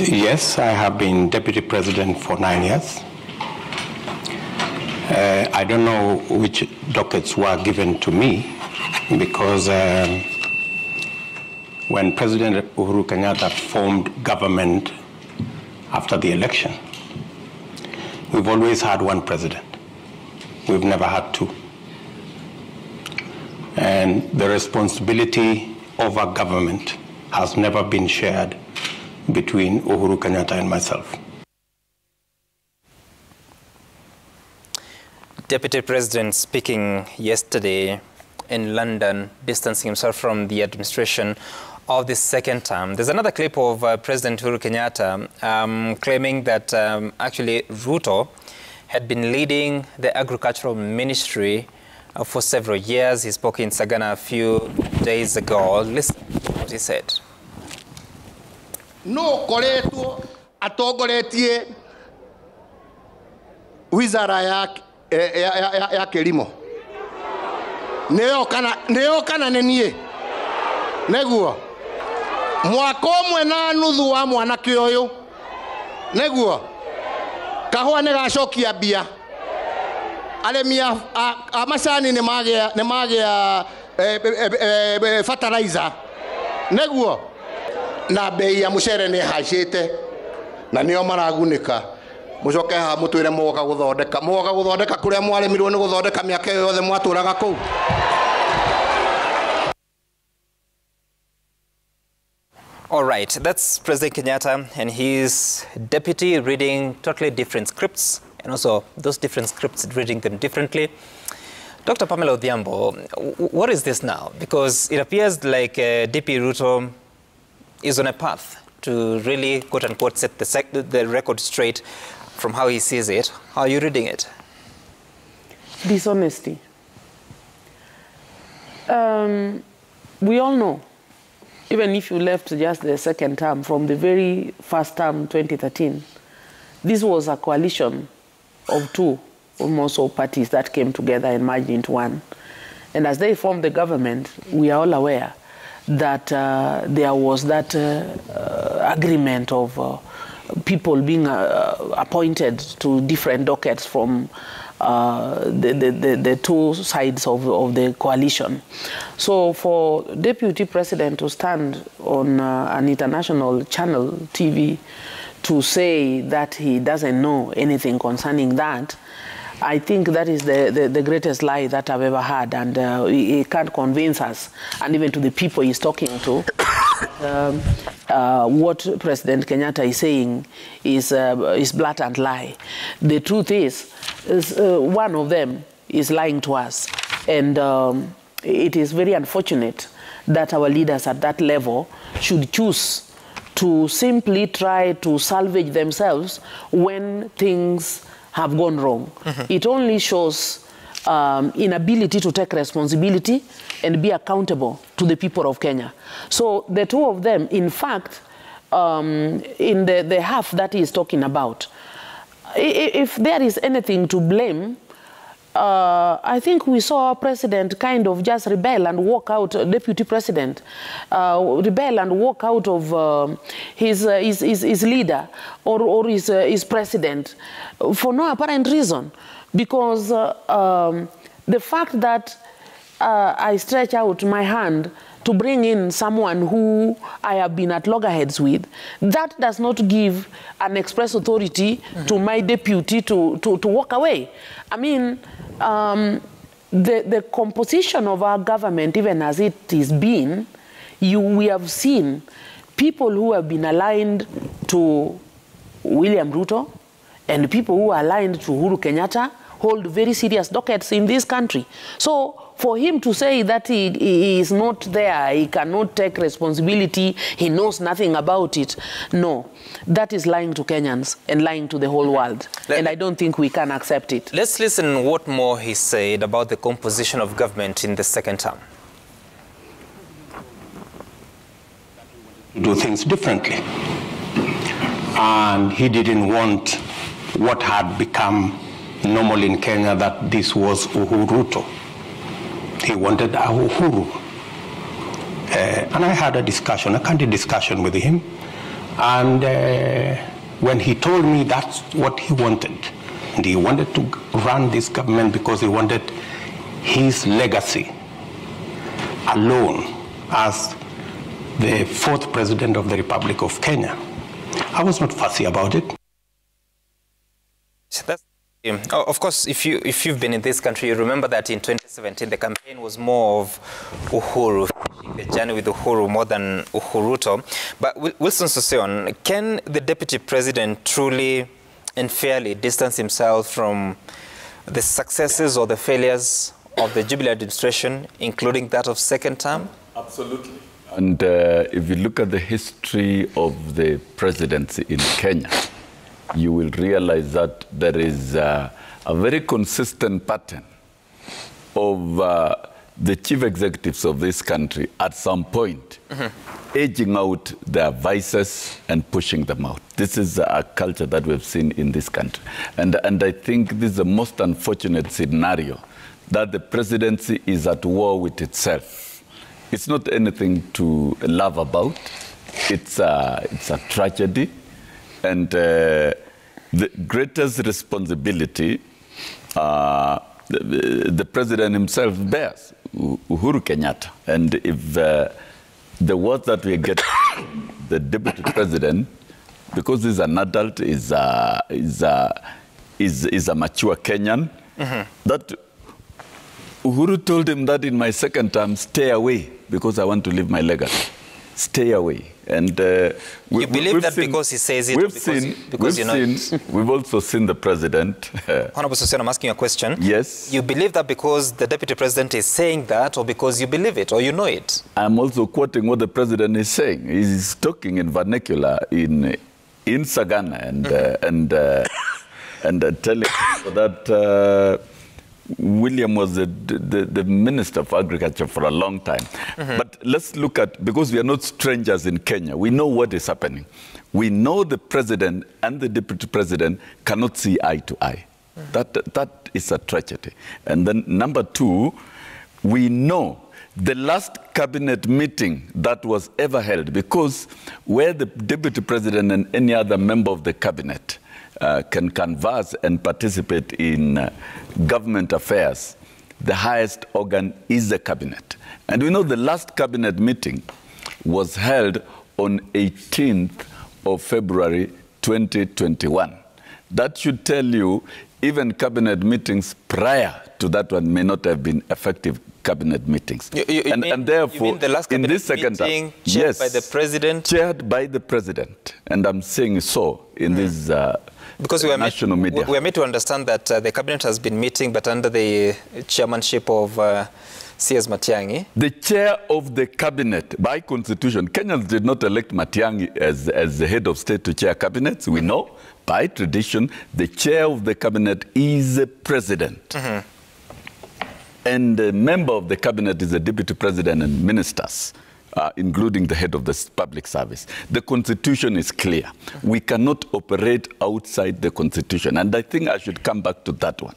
Yes, I have been deputy president for 9 years. I don't know which dockets were given to me because when President Uhuru Kenyatta formed government after the election, we've always had one president. We've never had two. And the responsibility over government has never been shared between Uhuru Kenyatta and myself. Deputy President speaking yesterday in London, distancing himself from the administration of the second term. There's another clip of President Uhuru Kenyatta claiming that actually Ruto had been leading the agricultural ministry for several years. He spoke in Sagana a few days ago. Listen to what he said. No koretu atogoretie wizara ya kilimo neo kana nenie neguo mwaka umwe na nuthu wa mwanake uyu neguo kahua ne gacokia bia aremi a macani ne magia fertilizer neguo na bei ya mucere ne hacite na nio maragunika mucoke ha mutwire mwoga guthondeka kuria mwarimirwo ni guthondeka miaka yothe mwaturaga kuu. All right, that's President Kenyatta and his deputy reading totally different scripts, and also those different scripts reading them differently. Dr. Pamela Odhiambo, what is this now? Because it appears like DP Ruto is on a path to really, quote-unquote, set the record straight from how he sees it. How are you reading it? Dishonesty. We all know, even if you left just the second term, from the very first term, 2013, this was a coalition of two almost all parties that came together and merged into one. And as they formed the government, we are all aware that there was that agreement of people being appointed to different dockets from the two sides of the coalition. So for Deputy President to stand on an international channel, TV, to say that he doesn't know anything concerning that, I think that is the greatest lie that I've ever heard, and he can't convince us, and even to the people he's talking to, what President Kenyatta is saying is blatant lie. The truth is one of them is lying to us, and it is very unfortunate that our leaders at that level should choose to simply try to salvage themselves when things have gone wrong. It only shows inability to take responsibility and be accountable to the people of Kenya. So the two of them, in fact, in the half that he is talking about, if there is anything to blame, I think we saw our president kind of just rebel and walk out, deputy president, rebel and walk out of his leader or his president for no apparent reason. Because the fact that I stretch out my hand to bring in someone who I have been at loggerheads with, that does not give an express authority to my deputy to walk away. I mean, the composition of our government, even as it is been, we have seen people who have been aligned to William Ruto and people who are aligned to Uhuru Kenyatta hold very serious dockets in this country. So for him to say that he is not there, he cannot take responsibility, he knows nothing about it, no. That is lying to Kenyans and lying to the whole world. And I don't think we can accept it. Let's listen what more he said about the composition of government in the second term. Do things differently. And he didn't want what had become normal in Kenya, that this was Uhuru-Ruto. He wanted a Uhuru. And I had a discussion, a candid discussion with him, And when he told me that's what he wanted, and he wanted to run this government because he wanted his legacy alone as the 4th president of the Republic of Kenya, I was not fussy about it. That's, of course, if you've been in this country, you remember that in 2017 the campaign was more of Uhuru, the journey with Uhuru more than Uhuru-Ruto. But Wilson Sossion, can the deputy president truly and fairly distance himself from the successes or the failures of the Jubilee administration, including that of second term? Absolutely. And if you look at the history of the presidency in Kenya, you will realize that there is a very consistent pattern of the chief executives of this country at some point edging out their vices and pushing them out. This is a culture that we've seen in this country. And I think this is the most unfortunate scenario, that the presidency is at war with itself. It's not anything to laugh about. It's a tragedy. And the greatest responsibility the president himself bears, Uhuru Kenyatta. And if the word that we get, the deputy president, because he's an adult, is a mature Kenyan, that Uhuru told him that in my second term, stay away, because I want to leave my legacy. Stay away. And you believe that because he says it? We've also seen the president. Honorable Sossion, I'm asking a question. Yes. You believe that because the deputy president is saying that, or because you believe it, or you know it? I'm also quoting what the president is saying. He's talking in vernacular in Sagana and telling that William was the Minister for Agriculture for a long time. But let's look at, because we are not strangers in Kenya, we know what is happening. We know the president and the deputy president cannot see eye to eye. That is a tragedy. And then number two, we know the last cabinet meeting that was ever held, because where the deputy president and any other member of the cabinet can converse and participate in government affairs, the highest organ is the cabinet. And we know the last cabinet meeting was held on 18th of February 2021. That should tell you even cabinet meetings prior to that one may not have been effective cabinet meetings. And therefore, you mean the last in this cabinet second meeting term, chaired by the president? Chaired by the president. And I'm saying so in this because we are national media. We are made to understand that the cabinet has been meeting, but under the chairmanship of C.S. Matiang'i. The chair of the cabinet, by constitution, Kenyans did not elect Matiang'i as the head of state to chair cabinets. We know, by tradition, the chair of the cabinet is the president. And the member of the cabinet is the deputy president and ministers, including the head of the public service. The constitution is clear. We cannot operate outside the constitution. And I think I should come back to that one,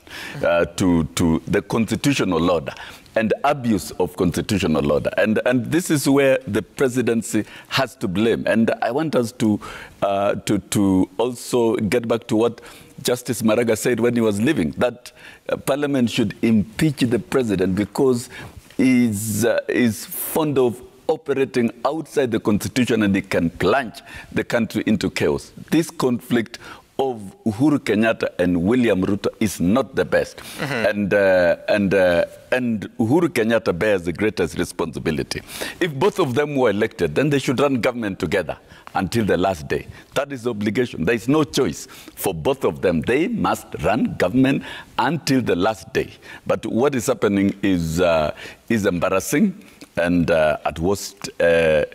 to the constitutional order and abuse of constitutional order. And this is where the presidency has to blame. And I want us to also get back to what Justice Maraga said when he was leaving, that Parliament should impeach the president because he's fond of operating outside the constitution and he can plunge the country into chaos. This conflict of Uhuru Kenyatta and William Ruto is not the best. And Uhuru Kenyatta bears the greatest responsibility. If both of them were elected, then they should run government together until the last day. That is the obligation. There is no choice for both of them. They must run government until the last day. But what is happening is embarrassing. And at worst, even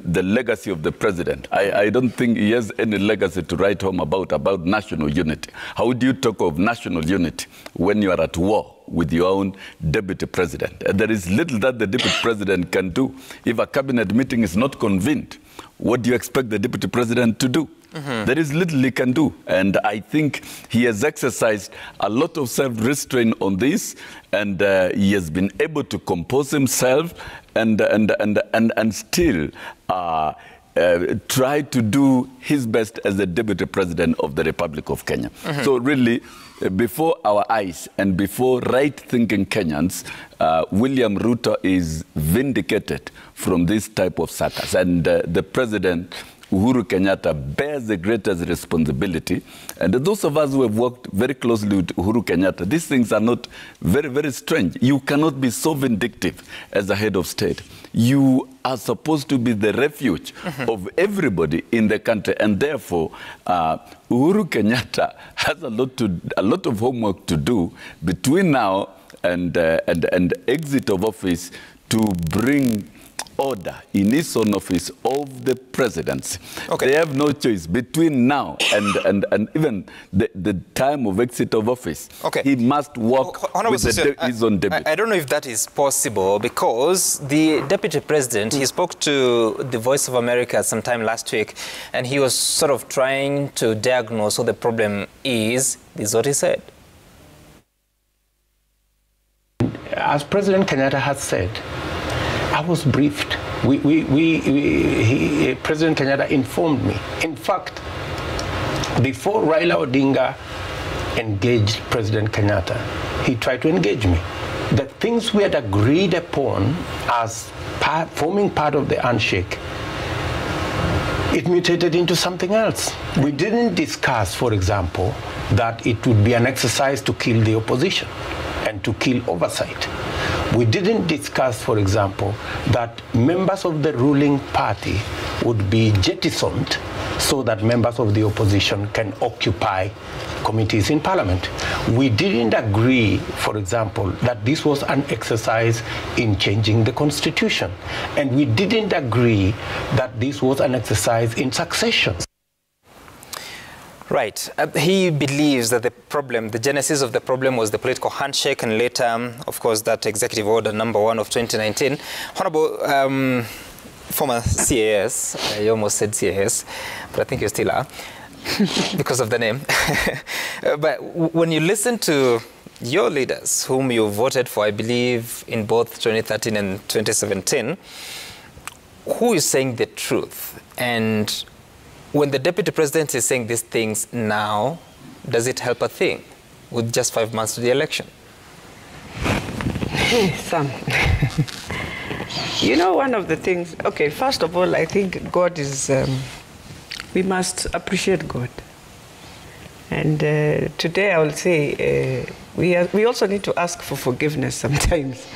the legacy of the president. I don't think he has any legacy to write home about national unity. How do you talk of national unity when you are at war with your own deputy president? There is little that the deputy president can do. If a cabinet meeting is not convened, what do you expect the deputy president to do? There is little he can do. And I think he has exercised a lot of self-restraint on this, and he has been able to compose himself and still tried to do his best as the Deputy President of the Republic of Kenya. So really, before our eyes and before right-thinking Kenyans, William Ruto is vindicated from this type of circus. And the President, Uhuru Kenyatta, bears the greatest responsibility. And those of us who have worked very closely with Uhuru Kenyatta, these things are not very, very strange. You cannot be so vindictive as a head of state. You are supposed to be the refuge of everybody in the country. And therefore, Uhuru Kenyatta has a lot of homework to do between now and exit of office to bring order in his own office of the presidency. Okay. They have no choice between now and even the time of exit of office. Okay. He must work with his own deputy. I don't know if that is possible, because the deputy president, he spoke to the Voice of America sometime last week, and he was sort of trying to diagnose what the problem is. This is what he said. As President Kenyatta has said, I was briefed. President Kenyatta informed me. In fact, before Raila Odinga engaged President Kenyatta, he tried to engage me. The things we had agreed upon as forming part of the handshake, it mutated into something else. We didn't discuss, for example, that it would be an exercise to kill the opposition and to kill oversight. We didn't discuss, for example, that members of the ruling party would be jettisoned so that members of the opposition can occupy committees in parliament. We didn't agree, for example, that this was an exercise in changing the constitution. And we didn't agree that this was an exercise in succession. Right. He believes that the problem, the genesis of the problem, was the political handshake, and later, of course, that Executive Order #1 of 2019. Honorable former CAS, you almost said CAS, but I think you still are, because of the name. But when you listen to your leaders, whom you voted for, I believe, in both 2013 and 2017, who is saying the truth? And when the deputy president is saying these things now, does it help a thing with just 5 months to the election? Sam, you know, one of the things, okay, first of all, I think God is, we must appreciate God. And today I will say, we also need to ask for forgiveness sometimes.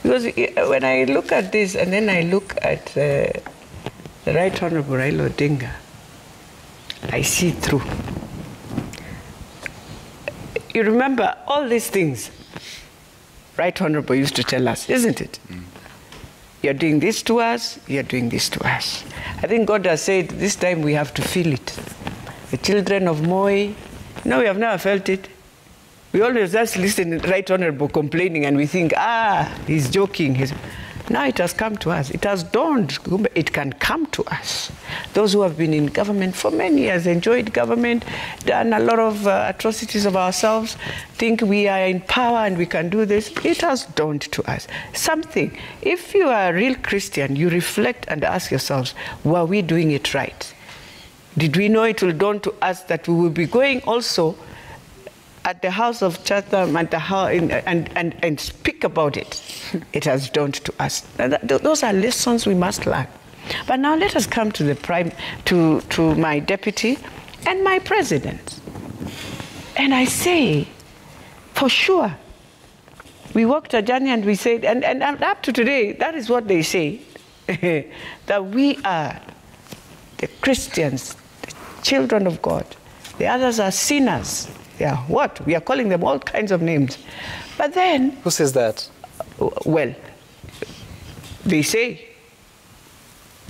Because when I look at this, and then I look at the Right Honorable Raila Odinga, I see through. You remember all these things Right Honorable used to tell us, isn't it? You're doing this to us, you're doing this to us. I think God has said this time we have to feel it. The children of Moi, no, we have never felt it. We always just listen to Right Honorable complaining and we think, he's joking. Now it has come to us. It has dawned. It can come to us. Those who have been in government for many years, enjoyed government, done a lot of atrocities of ourselves, think we are in power and we can do this. It has dawned to us. Something. If you are a real Christian, you reflect and ask yourselves, were we doing it right? Did we know it will dawn to us that we will be going also at the House of Chatham and speak about it? It has dawned to us. Those are lessons we must learn. But now let us come to to my deputy and my president. And I say, for sure, we walked a journey and we said, and up to today, that is what they say, that we are the Christians, the children of God. The others are sinners. Yeah, what? We are calling them all kinds of names. But then... Who says that? Well, they say.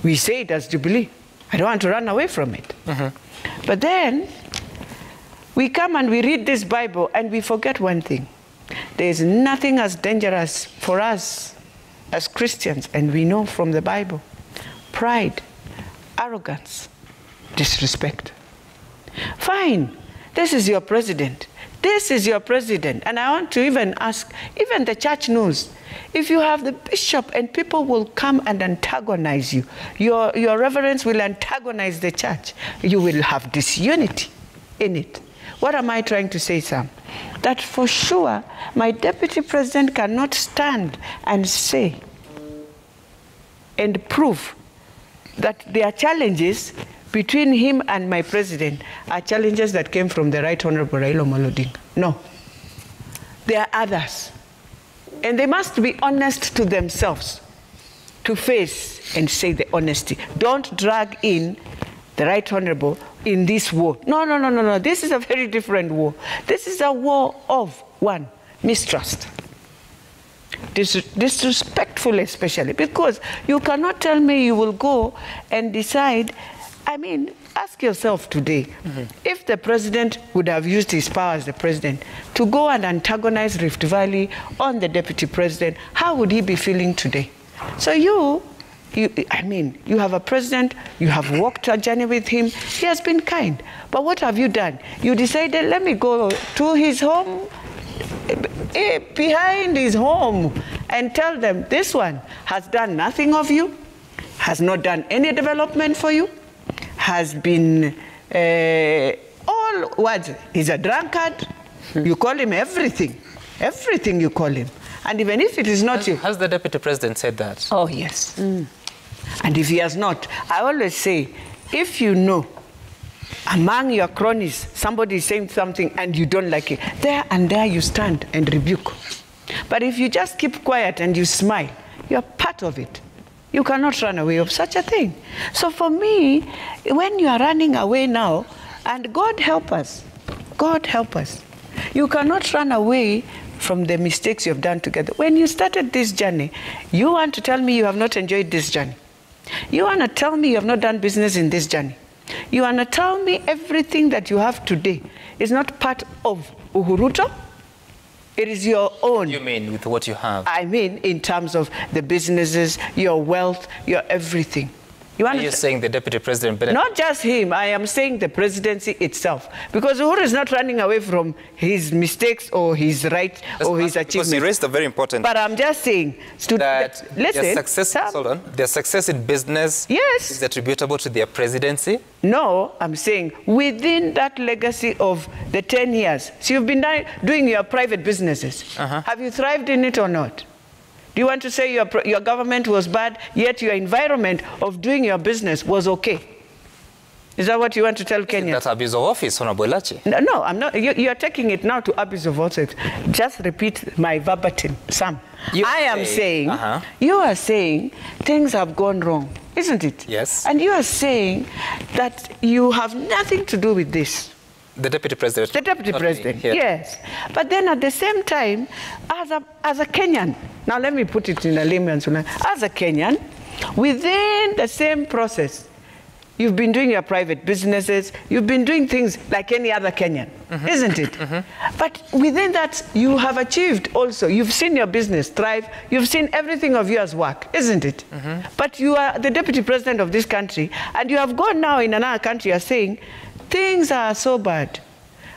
We say it as Jubilee. I don't want to run away from it. But then, we come and we read this Bible and we forget one thing. There is nothing as dangerous for us as Christians, and we know from the Bible. Pride, arrogance, disrespect. Fine. This is your president. This is your president. And I want to even ask, even the church knows, If you have the bishop and people will come and antagonize you, your reverence will antagonize the church, you will have disunity in it. What am I trying to say, Sam? That for sure, my deputy president cannot stand and say and prove that there are challenges between him and my president are challenges that came from the Right Honorable Raila Amolo Odinga. No. There are others. And they must be honest to themselves to face and say the honesty. Don't drag in the Right Honorable in this war. No, no, no, no, no. This is a very different war. This is a war of, one, mistrust. Disrespectful especially, because you cannot tell me you will go and decide. I mean, ask yourself today, if the president would have used his power as the president to go and antagonize Rift Valley on the deputy president, how would he be feeling today? So you have a president, you have walked a journey with him, he has been kind. But what have you done? You decided, let me go to his home, behind his home, and tell them, this one has done nothing of you, has not done any development for you, has been all what? He's a drunkard. You call him everything. Everything you call him. And even if it is not you. Has the deputy president said that? Oh, yes. And if he has not, I always say, if you know among your cronies, somebody is saying something and you don't like it, there and there you stand and rebuke. But if you just keep quiet and you smile, you're part of it. You cannot run away of such a thing. So for me, when you are running away now, and God help us, God help us, you cannot run away from the mistakes you have done together. When you started this journey, you want to tell me you have not enjoyed this journey. You want to tell me you have not done business in this journey. You want to tell me everything that you have today is not part of Uhuru-Ruto? It is your own. You mean with what you have? I mean in terms of the businesses, your wealth, your everything. Are you saying the deputy president better? Not just him. I am saying the presidency itself. Because Uhuru is not running away from his mistakes or his rights or his achievements. Because you raised a very important... But I'm just saying... that their success in business is attributable to their presidency? No, I'm saying within that legacy of the 10 years. So you've been doing your private businesses. Have you thrived in it or not? Do you want to say your government was bad, yet your environment of doing your business was okay? Is that what you want to tell Kenyans? That's abuse of office, Honorable Elachi. No, I'm not. You're taking it now to abuse of office. Just repeat my verbatim, Sam. You are saying things have gone wrong, isn't it? Yes. And you are saying that you have nothing to do with this. The deputy president. The deputy president, yes. But then at the same time, as a Kenyan, now let me put it in a layman's way, as a Kenyan, within the same process, you've been doing your private businesses, you've been doing things like any other Kenyan, isn't it? But within that, you have achieved also, you've seen your business thrive, you've seen everything of yours work, isn't it? But you are the deputy president of this country, and you have gone now in another country, you're saying, things are so bad.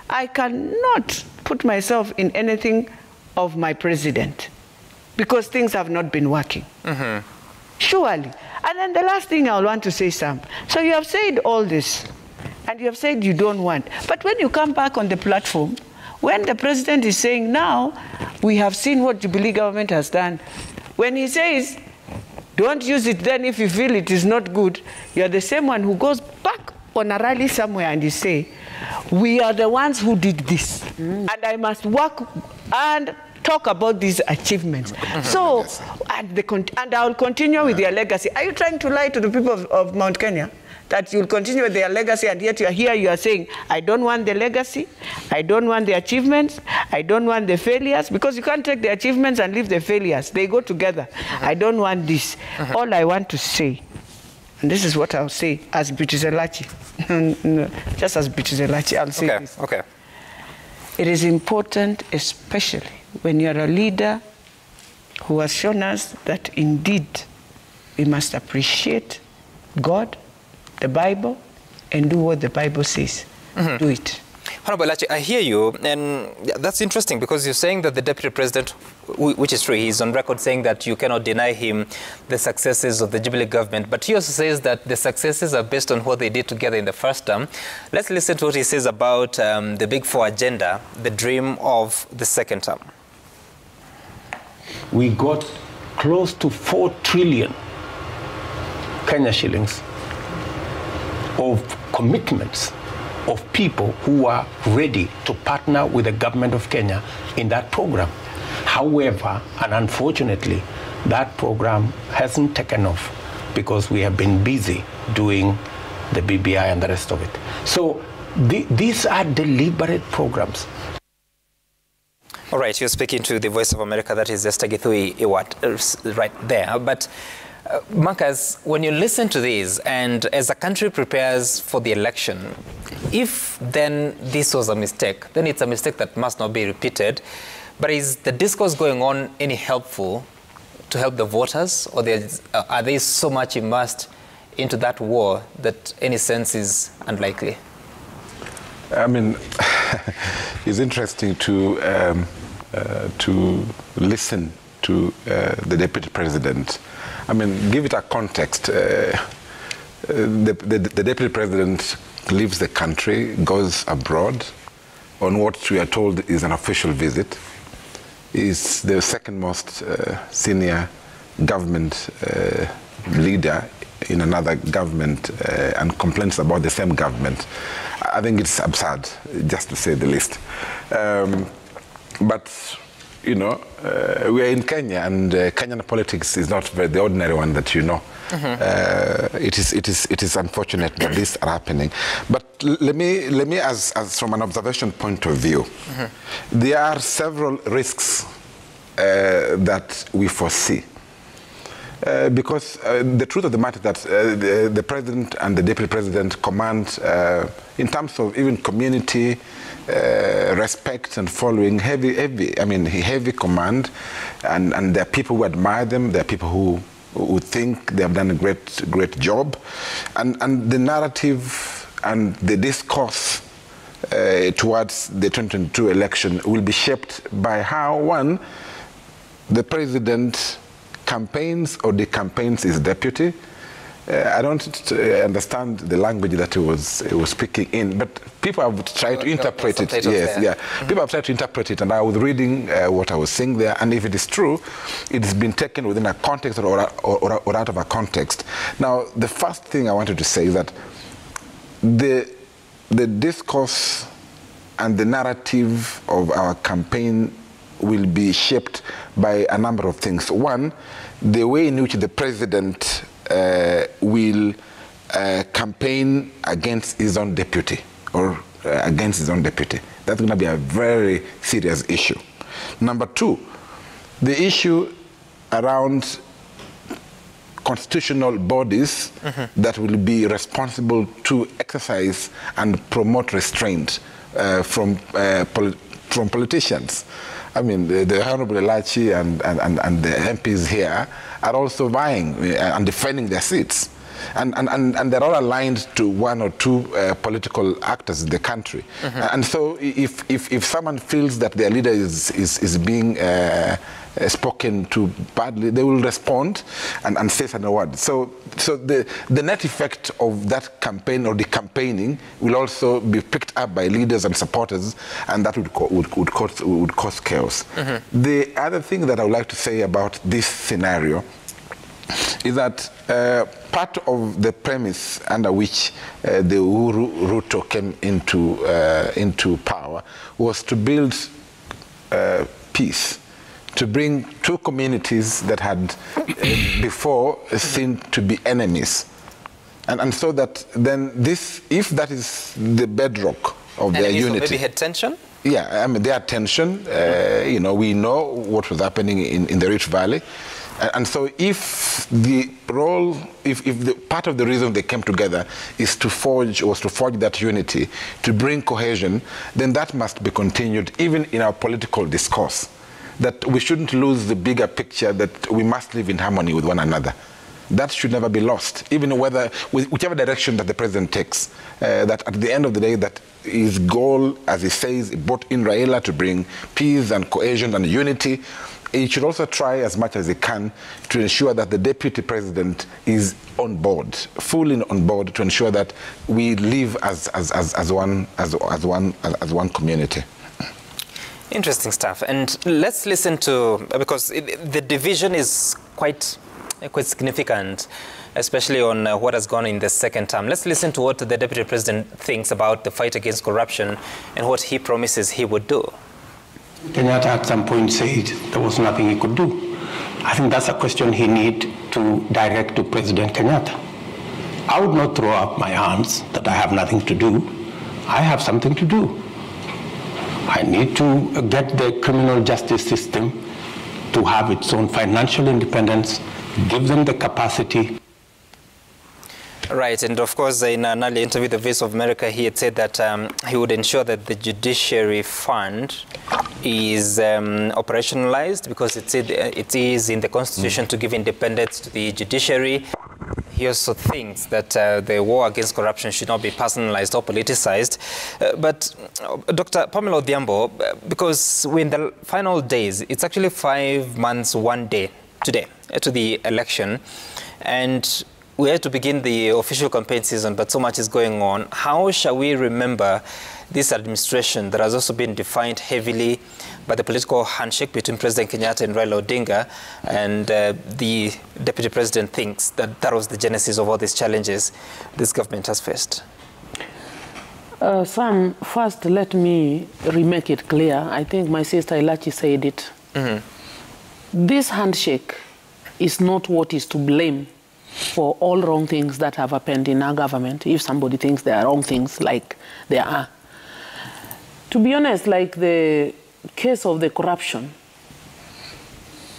I cannot put myself in anything of my president because things have not been working. Surely. And then the last thing I want to say, Sam, so you have said all this, and you have said you don't want. But when you come back on the platform, when the president is saying, now, we have seen what Jubilee government has done, when he says, don't use it then if you feel it is not good, you're the same one who goes back on a rally somewhere and you say, we are the ones who did this. And I must work and talk about these achievements. So, and I will continue with their legacy. Are you trying to lie to the people of Mount Kenya? That you'll continue with their legacy and yet you are here, you are saying, I don't want the legacy, I don't want the achievements, I don't want the failures, because you can't take the achievements and leave the failures. They go together. I don't want this. All I want to say, and this is what I'll say as Bituzelachi. Just as Bituzelachi, I'll say this. Okay. It is important, especially when you're a leader who has shown us that indeed we must appreciate God, the Bible, and do what the Bible says. Do it. Honorable Lachi, I hear you, and that's interesting because you're saying that the Deputy President, which is true, he's on record saying that you cannot deny him the successes of the Jubilee government, but he also says that the successes are based on what they did together in the first term. Let's listen to what he says about the Big Four agenda, the dream of the second term. We got close to 4 trillion Kenya shillings of commitments of people who are ready to partner with the government of Kenya in that program. However, and unfortunately, that program hasn't taken off because we have been busy doing the BBI and the rest of it. So these are deliberate programs. All right, you're speaking to the Voice of America, that is Esther Githui Iwat, right there. But Marcus, when you listen to these, and as a country prepares for the election, if then this was a mistake, then it's a mistake that must not be repeated. But is the discourse going on any helpful to help the voters, or are they so much immersed into that war that any sense is unlikely? I mean, it's interesting to listen to the Deputy President. I mean, give it a context. The Deputy President leaves the country, goes abroad on what we are told is an official visit. Is the second most senior government leader in another government and complains about the same government. I think it's absurd, just to say the least. But you know, we are in Kenya, and Kenyan politics is not the ordinary one that you know. It is unfortunate that these are happening. But let me as from an observation point of view, there are several risks that we foresee. Because the truth of the matter is that the President and the Deputy President command, in terms of even community respect and following, heavy command, and there are people who admire them, there are people who think they have done a great job, and the narrative and the discourse towards the 2022 election will be shaped by how, one, the President campaigns or decampaigns his deputy. I don't understand the language that he was speaking in, but people have tried to interpret it. Yes, yeah. People have tried to interpret it, and I was reading what I was saying there, and if it is true, it's been taken within a context or out of a context. Now, the first thing I wanted to say is that the discourse and the narrative of our campaign will be shaped by a number of things. One, the way in which the President will campaign against his own deputy or against his own deputy. That's going to be a very serious issue. Number two, the issue around constitutional bodies that will be responsible to exercise and promote restraint from politicians. I mean, the Honorable Lachi and the MPs here are also vying and defending their seats. And they're all aligned to one or two political actors in the country. And so if someone feels that their leader is being spoken to badly, they will respond and say certain words. So the net effect of that campaign or the campaigning will also be picked up by leaders and supporters, and that would cause chaos. The other thing that I would like to say about this scenario is that part of the premise under which the Uhuru-Ruto came into power was to build peace, to bring two communities that had before seemed to be enemies. And so that then this, if that is the bedrock of their unity. Maybe had tension? Yeah, I mean, there are tension. You know, we know what was happening in the Rift Valley. And so if the role, if the part of the reason they came together was to forge that unity, to bring cohesion, then that must be continued even in our political discourse. That we shouldn't lose the bigger picture that we must live in harmony with one another. that should never be lost, even whichever direction that the president takes, that at the end of the day, that his goal, as he says, he brought in Raila to bring peace and cohesion and unity. He should also try as much as he can to ensure that the deputy president is on board, fully on board, to ensure that we live as one community. Interesting stuff. And let's listen to, because the division is quite significant, especially on what has gone in the second term. Let's listen to what the deputy president thinks about the fight against corruption and what he promises he would do. Kenyatta at some point said there was nothing he could do. I think that's a question he needs to direct to President Kenyatta. I would not throw up my hands that I have nothing to do. I have something to do. I need to get the criminal justice system to have its own financial independence, give them the capacity. Right, and of course, in an earlier interview with the Voice of America, he had said that he would ensure that the judiciary fund is operationalized, because it is in the Constitution to give independence to the judiciary. He also thinks that the war against corruption should not be personalized or politicized. But Dr. Pamela Odhiambo, because we're in the final days, it's actually 5 months, 1 day today to the election, and we have to begin the official campaign season, but so much is going on. How shall we remember this administration that has also been defined heavily by the political handshake between President Kenyatta and Raila Odinga, and the deputy president thinks that that was the genesis of all these challenges this government has faced? Sam, first let me remake it clear. I think my sister Elachi said it. This handshake is not what is to blame for all wrong things that have happened in our government, if somebody thinks there are wrong things, like there are. To be honest, like the case of the corruption,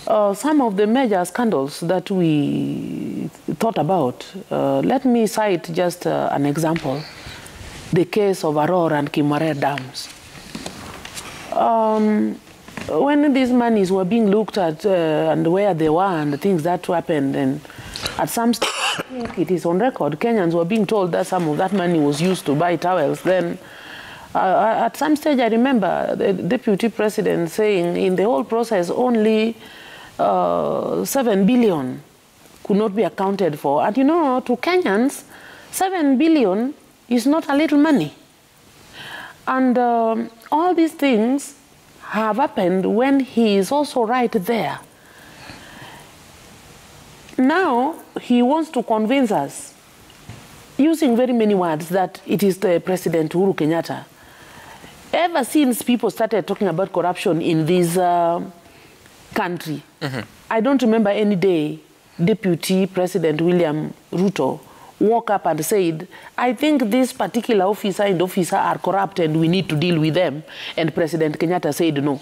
some of the major scandals that we thought about, let me cite just an example, the case of Aurora and Kimare dams. When these monies were being looked at and where they were and the things that happened, and at some stage, I think it is on record, Kenyans were being told that some of that money was used to buy towels. Then at some stage, I remember the deputy president saying in the whole process, only 7 billion could not be accounted for. And you know, to Kenyans, 7 billion is not a little money. And all these things have happened when he is also right there. Now, he wants to convince us, using very many words, that it is the President Uhuru Kenyatta. Ever since people started talking about corruption in this country, I don't remember any day Deputy President Uhuru-Ruto woke up and said, I think this particular officer and officer are corrupt and we need to deal with them. And President Kenyatta said no.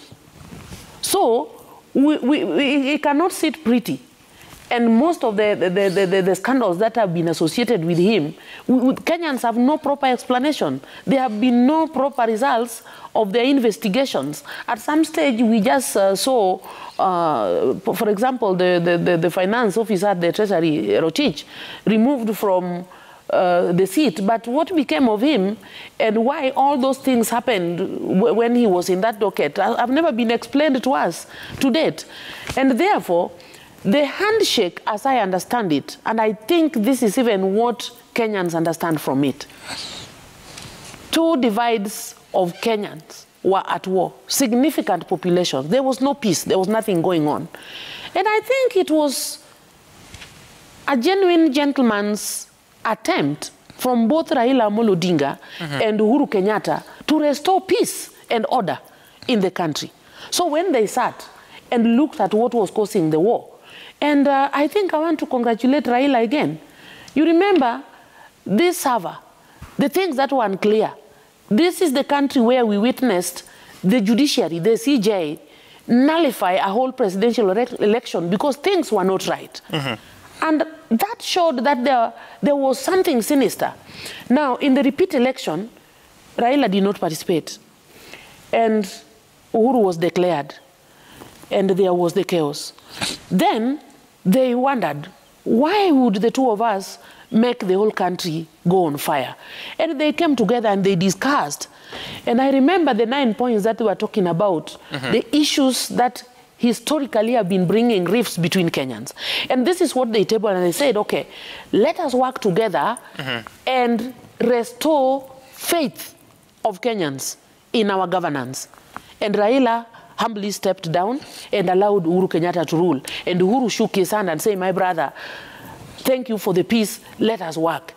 So, we cannot sit pretty. And most of the scandals that have been associated with him, Kenyans have no proper explanation. There have been no proper results of their investigations. At some stage, we just saw, for example, the finance officer at the Treasury, Rotich, removed from the seat. But what became of him and why all those things happened when he was in that docket have never been explained to us to date. And therefore, the handshake, as I understand it, and I think this is even what Kenyans understand from it, two divides of Kenyans were at war, significant populations. There was no peace, there was nothing going on. And I think it was a genuine gentleman's attempt from both Raila Amolo Odinga and Uhuru Kenyatta to restore peace and order in the country. So when they sat and looked at what was causing the war, and I think I want to congratulate Raila again. You remember this server, the things that were unclear. This is the country where we witnessed the judiciary, the CJ, nullify a whole presidential election because things were not right. And that showed that there was something sinister. Now, in the repeat election, Raila did not participate. And Uhuru was declared. And there was the chaos. Then they wondered, why would the two of us make the whole country go on fire? And they came together and they discussed. And I remember the 9 points that they were talking about, the issues that historically have been bringing rifts between Kenyans. And this is what they tabled, and they said, okay, let us work together and restore faith of Kenyans in our governance. And Raila humbly stepped down and allowed Uhuru Kenyatta to rule. And Uhuru shook his hand and said, my brother, thank you for the peace, let us work.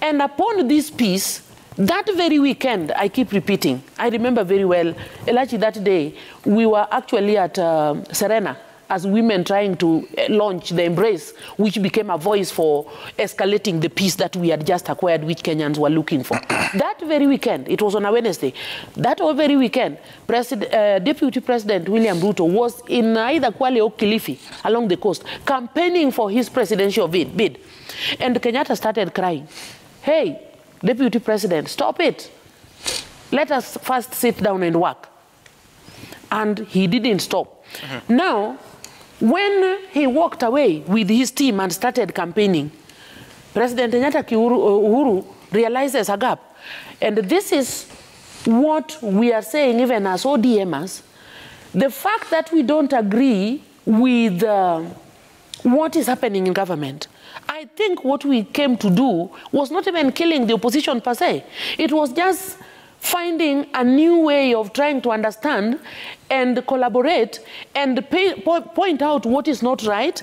And upon this peace, that very weekend, I keep repeating, I remember very well, Elachi, that day, we were actually at Serena as women trying to launch the Embrace, which became a voice for escalating the peace that we had just acquired, which Kenyans were looking for. That very weekend, it was on a Wednesday, that very weekend, Deputy President William-Ruto was in either Kwale or Kilifi, along the coast, campaigning for his presidential bid. And Kenyatta started crying, hey, Deputy President, stop it. Let us first sit down and work. And he didn't stop. Now, when he walked away with his team and started campaigning, President Uhuru realizes a gap. And this is what we are saying even as ODMers. The fact that we don't agree with what is happening in government, I think what we came to do was not even killing the opposition per se. It was just finding a new way of trying to understand and collaborate and point out what is not right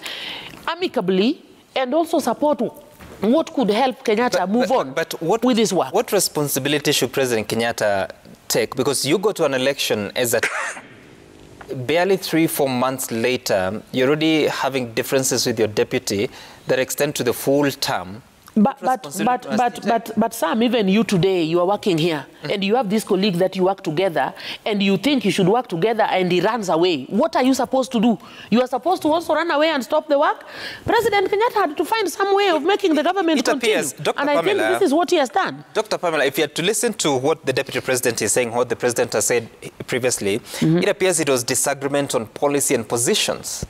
amicably, and also support what could help Kenyatta move on with his work. What responsibility should President Kenyatta take? Because you go to an election as a barely 3-4 months later, you're already having differences with your deputy that extend to the full term. But Sam, even you today, you are working here, and you have this colleague that you work together, and you think you should work together, and he runs away. What are you supposed to do? You are supposed to also run away and stop the work? President Kenyatta had to find some way of making the government continue. And I think this is what he has done. Dr. Pamela, if you had to listen to what the Deputy President is saying, what the President has said previously, it appears it was disagreement on policy and positions.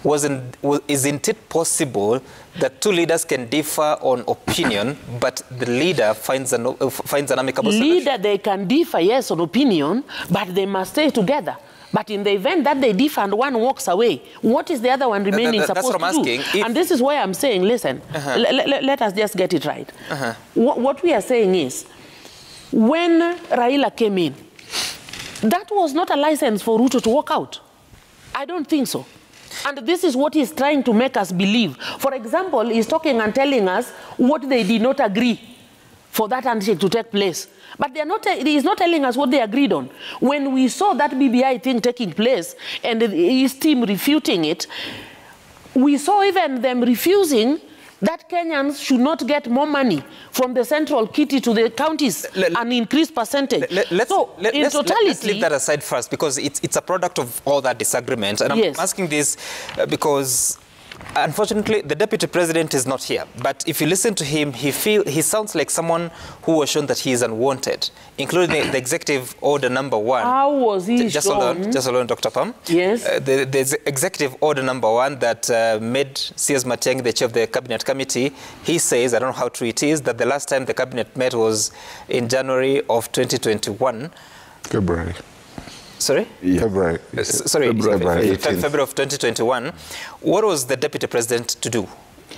Isn't it possible that two leaders can differ on opinion, but the leader finds an amicable solution? Leader, they can differ, yes, on opinion, but they must stay together. But in the event that they differ and one walks away, what is the other one remaining supposed to do? And this is why I'm saying, listen, let us just get it right. What we are saying is, when Raila came in, that was not a license for Ruto to walk out. I don't think so. And this is what he's trying to make us believe. For example, he's talking and telling us what they did not agree for that handshake to take place. But he's not telling us what they agreed on. When we saw that BBI thing taking place and his team refuting it, we saw even them refusing that Kenyans should not get more money from the central kitty to the counties, an increased percentage. Let's leave that aside first, because it's a product of all that disagreement. And I'm asking this because, unfortunately, the Deputy President is not here. But if you listen to him, he sounds like someone who was shown that he is unwanted, including the Executive Order number 1. How was he shown? Just alone, Dr. Pam. Yes. The Executive Order number 1 that made C.S. Matiang'i the chair of the Cabinet Committee, he says, I don't know how true it is, that the last time the Cabinet met was in January of 2021. February. Sorry? Yeah. February. February of 2021. What was the Deputy President to do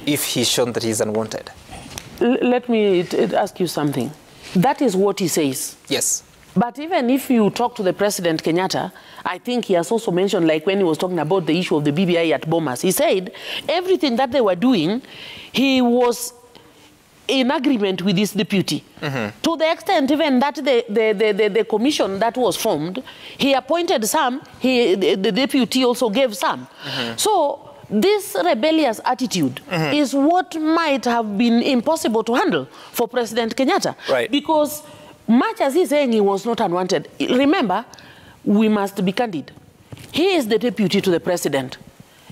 if he's shown that he's unwanted? Let me ask you something. That is what he says. Yes. But even if you talk to the President Kenyatta, I think he has also mentioned, like when he was talking about the issue of the BBI at Bomas, he said everything that they were doing, he was in agreement with his deputy. To the extent even that the commission that was formed, he appointed some, the deputy also gave some. So this rebellious attitude is what might have been impossible to handle for President Kenyatta. Right. Because much as he's saying he was not unwanted, remember, we must be candid. He is the deputy to the president.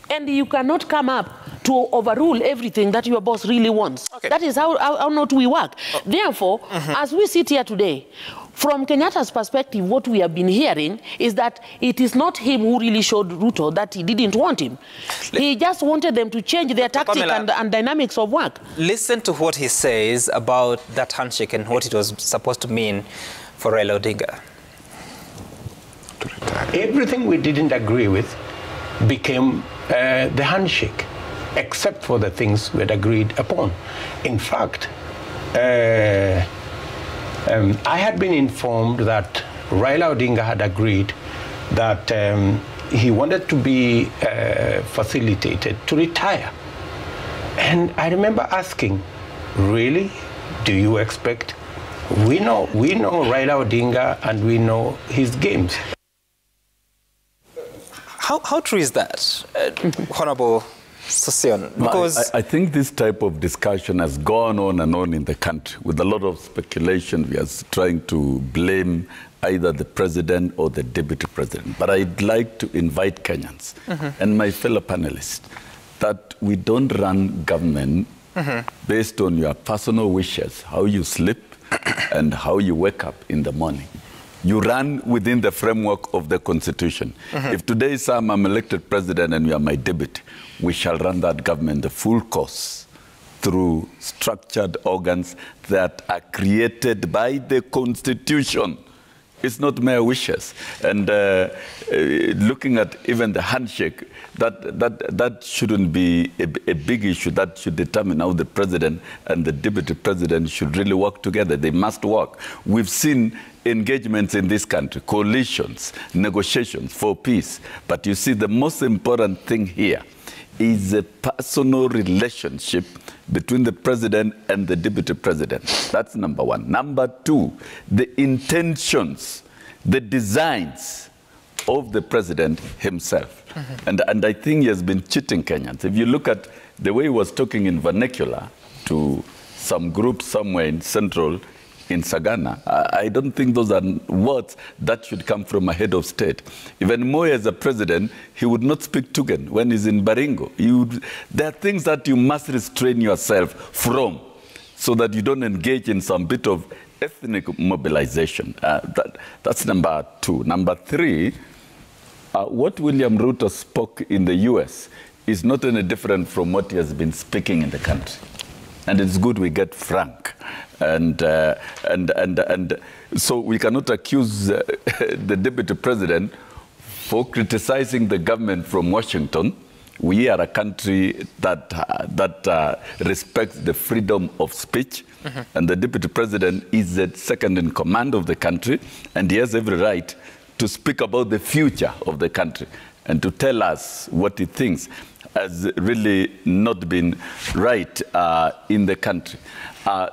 And you cannot come up to overrule everything that your boss really wants. Okay. That is how not we work. Therefore, as we sit here today, From Kenyatta's perspective, what we have been hearing is that it is not him who really showed Ruto that he didn't want him. He just wanted them to change their tactic and dynamics of work. Listen to what he says about that handshake and what it was supposed to mean for Raila Odinga. Everything we didn't agree with became the handshake, except for the things we had agreed upon. In fact, I had been informed that Raila Odinga had agreed that he wanted to be facilitated to retire. And I remember asking, really? Do you expect? We know Raila Odinga and we know his games. How true is that, Honorable Sosion? Because I think this type of discussion has gone on and on in the country with a lot of speculation. We are trying to blame either the president or the deputy president. But I'd like to invite Kenyans and my fellow panelists that we don't run government based on your personal wishes, how you sleep and how you wake up in the morning. You run within the framework of the Constitution. If today, Sam, I'm elected president and you are my deputy, we shall run that government the full course through structured organs that are created by the Constitution. It's not mere wishes. And looking at even the handshake, that shouldn't be a big issue. That should determine how the president and the deputy president should really work together. They must work. We've seen engagements in this country, coalitions, negotiations for peace. But you see, the most important thing here is a personal relationship between the president and the deputy president. That's number one. Number two, the intentions, the designs of the president himself. And I think he has been cheating Kenyans. If you look at the way he was talking in vernacular to some group somewhere in Central, in Sagana, I don't think those are words that should come from a head of state. Even more as a president, he would not speak Tugen when he's in Baringo. There are things that you must restrain yourself from so that you don't engage in some bit of ethnic mobilization. That's number two. Number three, what William Ruto spoke in the US is not any different from what he has been speaking in the country. And it's good we get frank. And so we cannot accuse the deputy president for criticizing the government from Washington. We are a country that respects the freedom of speech, and the deputy president is the second in command of the country, and he has every right to speak about the future of the country and to tell us what he thinks has really not been right in the country.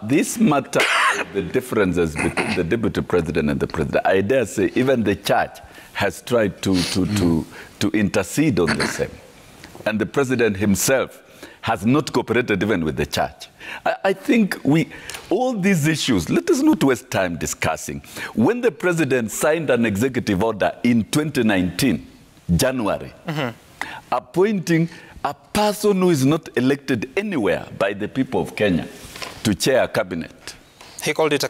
This matter of the differences between the deputy president and the president, I dare say even the church has tried to intercede on the same. And the president himself has not cooperated even with the church. I think all these issues, let us not waste time discussing. When the president signed an executive order in 2019, January, appointing a person who is not elected anywhere by the people of Kenya to chair a cabinet. He called it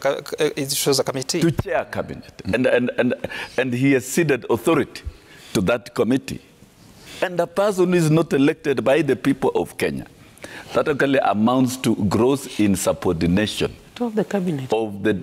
it shows a committee. To chair a cabinet. And he has ceded authority to that committee. And a person who is not elected by the people of Kenya. That actually amounts to gross insubordination of the cabinet, of the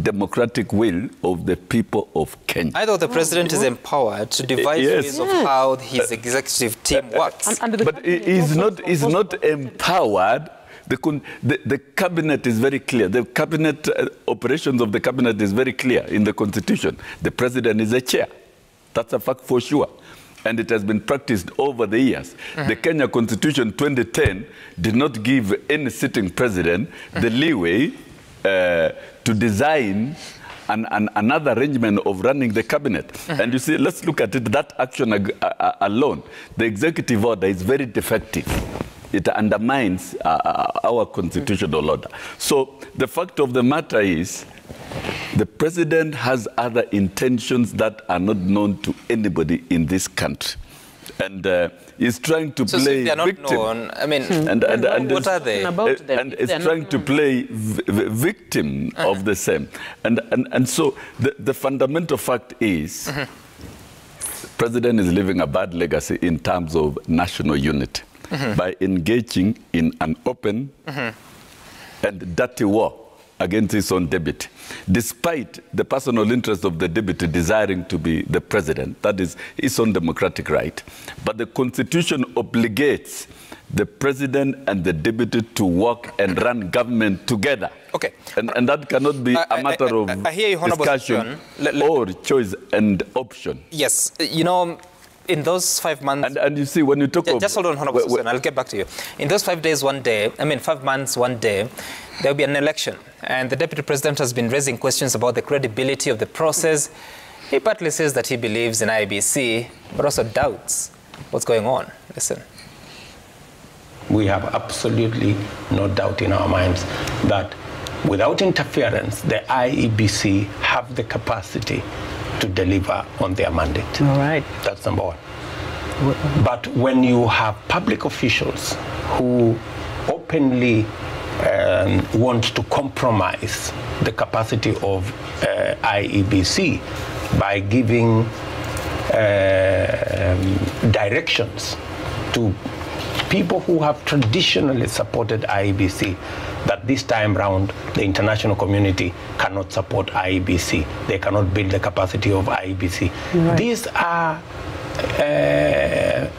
democratic will of the people of Kenya. I thought the president is empowered to devise ways of how his executive team works. But he's not empowered. The cabinet is very clear. The cabinet operations of the cabinet is very clear in the Constitution. The president is a chair. That's a fact for sure. And it has been practiced over the years. The Kenya Constitution 2010 did not give any sitting president the leeway to design another arrangement of running the cabinet. And you see, let's look at it, that action alone. The executive order is very defective. It undermines our constitutional order. So the fact of the matter is, the president has other intentions that are not known to anybody in this country. And he's trying to play they're not victim. known. I mean, what are they? And is trying to play victim of the same. And so the fundamental fact is, President is leaving a bad legacy in terms of national unity by engaging in an open and dirty war against his own deputy, despite the personal interest of the deputy desiring to be the president. That is his own democratic right. But the Constitution obligates the president and the deputy to work and run government together. Okay. And that cannot be a matter of discussion or choice and option. Yes. You know, in those 5 months... And you see, when you talk of... Just hold on, Honorable Susan, I'll get back to you. In those 5 days, 1 day, 5 months, 1 day, there will be an election. And the Deputy President has been raising questions about the credibility of the process. He partly says that he believes in IEBC, but also doubts what's going on. Listen. We have absolutely no doubt in our minds that without interference, the IEBC have the capacity to deliver on their mandate. All right. That's number one. But when you have public officials who openly want to compromise the capacity of IEBC by giving directions to people who have traditionally supported IEBC, that this time round the international community cannot support IEBC. They cannot build the capacity of IEBC. Right. These are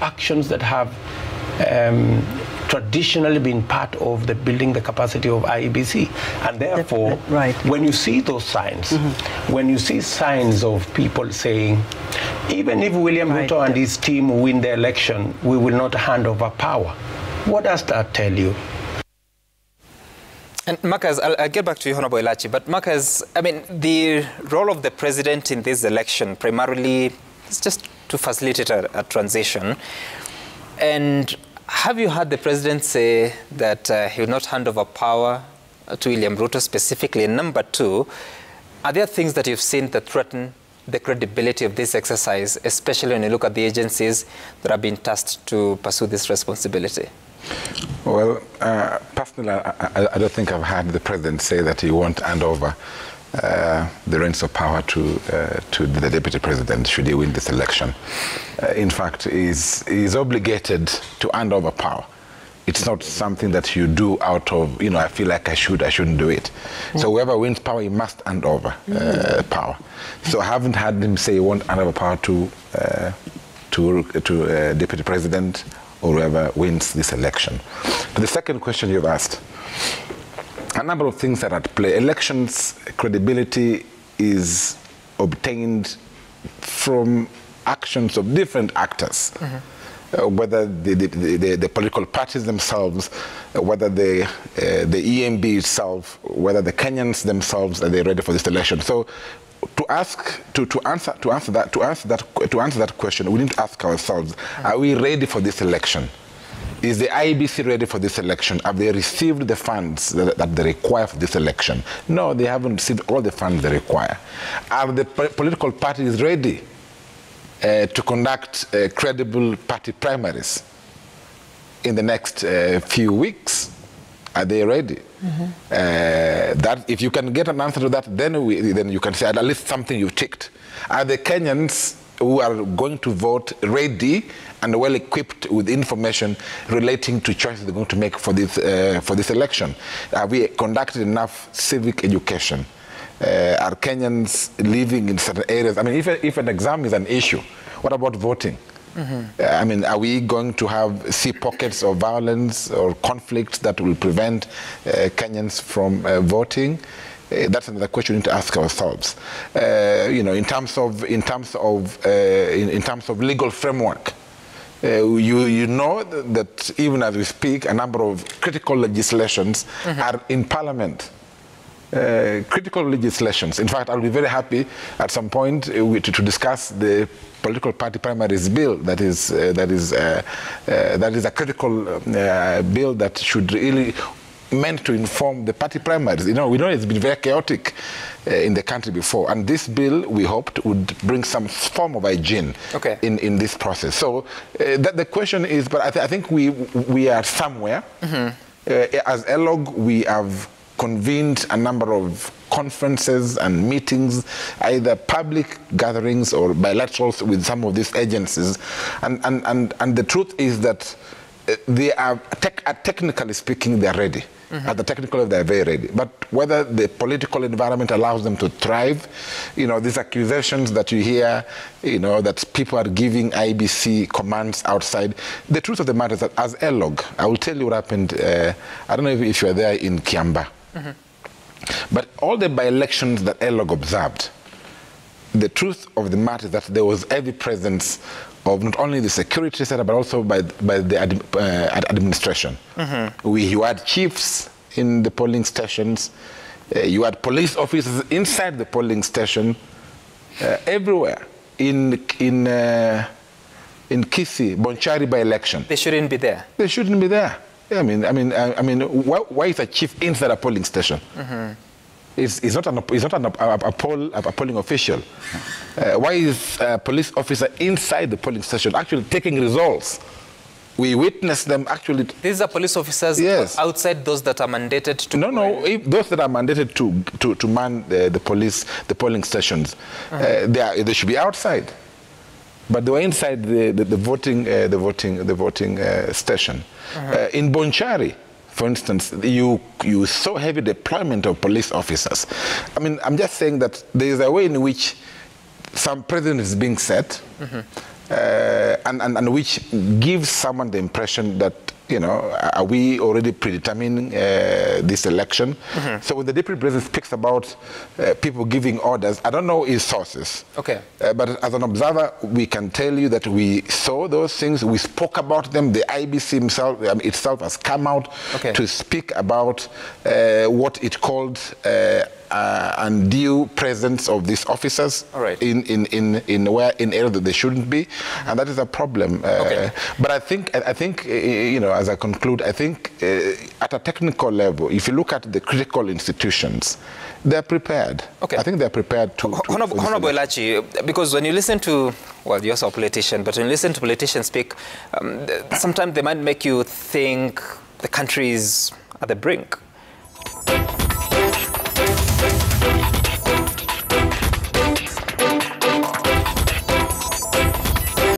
actions that have traditionally been part of the building the capacity of IEBC. And therefore, when you see those signs, when you see signs of people saying, even if William Ruto and his team win the election, we will not hand over power, what does that tell you? And Marcus, I'll get back to you, Honorable Elachi, but Marcus, the role of the president in this election primarily is just to facilitate a transition. And have you heard the president say that he will not hand over power to William Ruto specifically? And number two, are there things that you've seen that threaten the credibility of this exercise, especially when you look at the agencies that have been tasked to pursue this responsibility? Well, personally, I don't think I've heard the president say that he won't hand over the reins of power to the deputy president should he win this election. In fact, he's obligated to hand over power. It's not something that you do out of, I feel like I shouldn't do it. So whoever wins power, he must hand over power. So I haven't had him say he won't hand over power to deputy president or whoever wins this election. To the second question you've asked, a number of things are at play. Elections credibility is obtained from actions of different actors. Whether the political parties themselves, whether the EMB itself, whether the Kenyans themselves, are they ready for this election? So, to answer that question, we need to ask ourselves: are we ready for this election? Is the IEBC ready for this election? Have they received the funds that they require for this election? No, they haven't received all the funds they require. Are the political parties ready to conduct credible party primaries in the next few weeks? Are they ready? That if you can get an answer to that, then you can say at least something you've ticked. Are the Kenyans who are going to vote ready and well equipped with information relating to choices they're going to make for this election? Have we conducted enough civic education? Are Kenyans living in certain areas? If an exam is an issue, what about voting? Are we going to see pockets of violence or conflict that will prevent Kenyans from voting? That's another question we need to ask ourselves. In terms of legal framework, you know that even as we speak, a number of critical legislations are in Parliament. Critical legislations. In fact, I'll be very happy at some point to discuss the political party primaries bill. That is a critical bill that should really meant to inform the party primaries. You know, we know it's been very chaotic in the country before, and this bill, we hoped, would bring some form of hygiene in this process. So the question is, but I think we are somewhere. As ELOG, we have convened a number of conferences and meetings, either public gatherings or bilaterals with some of these agencies, and the truth is that they are, technically speaking, they are ready. At the technical level, they are very ready. But whether the political environment allows them to thrive, you know, these accusations that you hear, you know, that people are giving IBC commands outside, the truth of the matter is that as ELOG, I will tell you what happened. I don't know if you were there in Kiamba. But all the by-elections that ELOG observed, the truth of the matter is that there was heavy presence of not only the security setup, but also by the administration. You had chiefs in the polling stations, you had police officers inside the polling station, everywhere. In Kisii, Bonchari by-election. They shouldn't be there. They shouldn't be there. I mean, why is a chief inside a polling station? He's not a polling official. Why is a police officer inside the polling station actually taking results? We witnessed them actually. These are police officers outside those that are mandated to. No, those that are mandated to man the polling stations, they should be outside. But they were inside the voting station. In Bonchari, for instance, you saw heavy deployment of police officers. I mean, I'm just saying that there is a way in which some precedent is being set, and which gives someone the impression that, you know, are we already predetermining this election? So when the deputy president speaks about people giving orders, I don't know his sources. But as an observer, we can tell you that we saw those things, we spoke about them. The IBC itself has come out to speak about what it called undue presence of these officers in areas that they shouldn't be, and that is a problem. But I think you know, as I conclude, I think at a technical level, if you look at the critical institutions, they're prepared. I think they're prepared to Honorable Elachi, because when you listen to, well, you're also a politician, but when you listen to politicians speak, sometimes they might make you think the country is at the brink.